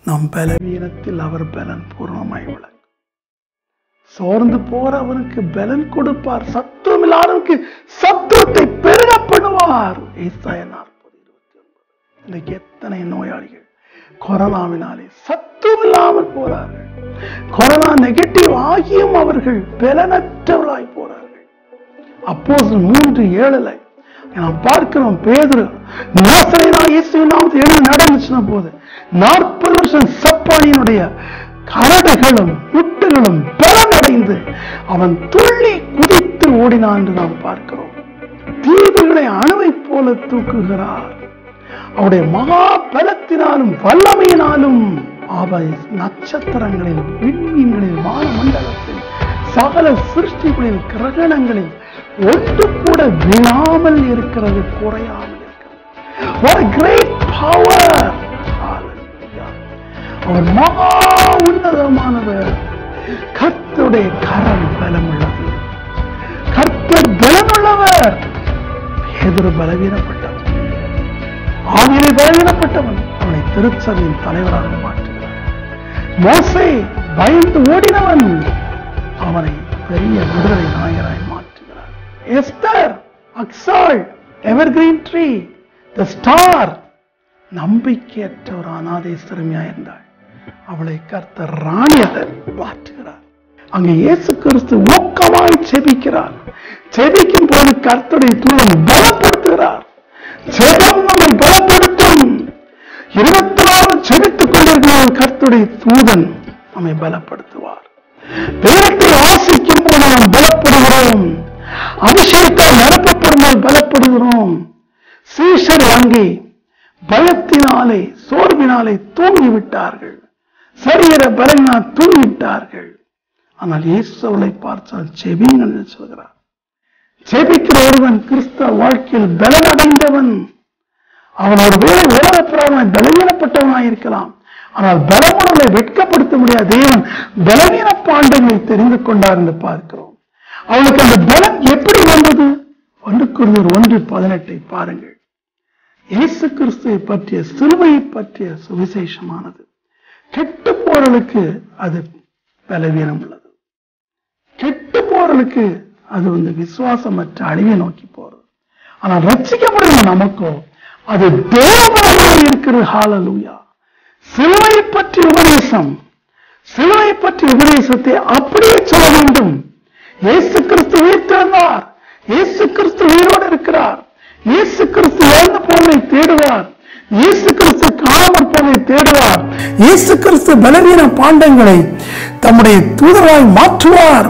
நம் பலவீனத்தில் அவர் பலன் பூர்ணமாய் விளங்கும். சோர்ந்து போறவனுக்கு பலன் கொடுப்பார். சத்துவமில்லாதவனுக்கு சத்துவத்தை பெருக பண்ணுவார். ஏசாயா 40:29. இன்னைக்கு எத்தனை நோயாளிகள் கொரோனாவினாலே சத்துவமில்லாமல் போறார்கள். கொரோனா நெகட்டிவ் ஆகியும் அவர்கள் பலனற்றவர்களாய் போறார்கள். அப்போஸ்தலர் 3:7 நாம் பார்க்கிறோம். பேதுரு நாசரேயனாகிய இயேசுவின் நாமத்தில் எழுந்து நடந்துச்சுன போது 40 வருஷம் சப்பானியினுடைய கரடுகளும் முட்டுகளும் பலனடைந்து அவன் துள்ளி குதித்து ஓடினான் என்று நாம் பார்க்கிறோம். தீவுகளை அணுவை போல தூக்குகிறார். அவருடைய மகா பலத்தினாலும் வல்லமையினாலும் அவன் நட்சத்திரங்களில், விண்மீன்களில், வானமண்டலத்தில், சகல சிருஷ்டிகளில், கிரகணங்களில் ஒன்று கூட விழாமல் இருக்கிறது, குறையாமல் இருக்கிறது. What a great power! அவர் மகா உன்னதமானவர். கர்த்தருடைய கரம் பலமுள்ளது. கர்த்தர் பலமுள்ளவர். பேதுரு பலவீனப்பட்டவன், ஆவியிலே பலவீனப்பட்டவன். அவனை திருச்சபையின் தலைவராக மாற்றுகிறார். மோசே பயந்து ஓடினவன், அவனை பெரிய விடுதலை நாயகராய் மாற்றுகிறார். எஸ்தர், அக்சாள், எவர்கிரீன் ட்ரீ, தி ஸ்டார், நம்பிக்கையற்ற ஒரு அநாதை சிறுமியா இருந்தாள். அவளை கர்த்தர் ராணியாக மாற்றுகிறார். அங்கே இயேசு கிறிஸ்து ஊக்கமாய் செபிக்கிறார். செபிக்கும் போது கர்த்தருடைய தூதன் பலப்படுத்துகிறார். செபம் நம்மை பலப்படுத்தும். 24 செபித்துக் கொண்டிருக்கிற கர்த்தருடைய தூதன் நம்மை பலப்படுத்துவார். வேதத்தை வாசிக்கும் போது நாம் பலப்படுகிறோம். அபிஷேகத்தால் நிரப்பப்படும்போது பலப்படுகிறோம். சீஷர் அங்கே பயத்தினாலே, சோர்வினாலே தூங்கிவிட்டார்கள். சரீர பலனால் தூங்கிவிட்டார்கள். ஆனால் இயேசுவை பார்த்தால் செபிங்கள் என்று சொல்கிறார். செபிக்கிற ஒருவன் கிறிஸ்தவ வாழ்க்கையில் பலனடைந்தவன். அவன் ஒரு வேளை உலக பிரகாரமாய் பலவீனப்பட்டவனாய் இருக்கலாம். ஆனால் பலமுடலை வெட்கப்படுத்த முடியாத தேவன் பலவீன பாண்டங்களை தெரிந்து கொண்டார் என்று பார்க்கிறோம். அவனுக்கு அந்த பலம் எப்படி வந்தது? 1 கொரிந்தியர் 1:18 பாருங்கள். இயேசு கிறிஸ்துவை பற்றிய, சிலுவையை பற்றிய சுவிசேஷமானது கெட்டு போறலுக்கு அது பலவீனம் உள்ளது. கெட்டு போறலுக்கு அது விசுவாசமற்ற அழிவை நோக்கி போறது. ஆனால் ரட்சிக்கப்படுகிற நமக்கோ அது தேவபலமாய் இருக்கிறது. ஹல்லேலூயா. சிலுவையை பற்றிய உபதேசம், சிலுவை பற்றிய உபதேசத்தை அப்படியே சொல்ல வேண்டும். இயேசு கிறிஸ்து உயிர்த்தெழுந்தார். இயேசு கிறிஸ்து உயிரோடு இருக்கிறார். இயேசு கிறிஸ்து இழந்து போவதை தேடுவார். இயேசு கிறிஸ்து காணாமற் போவதை தேடுவார். இயேசு கிறிஸ்து பலவீன பாண்டங்களை தம்முடைய தூதராய் மாற்றுவார்.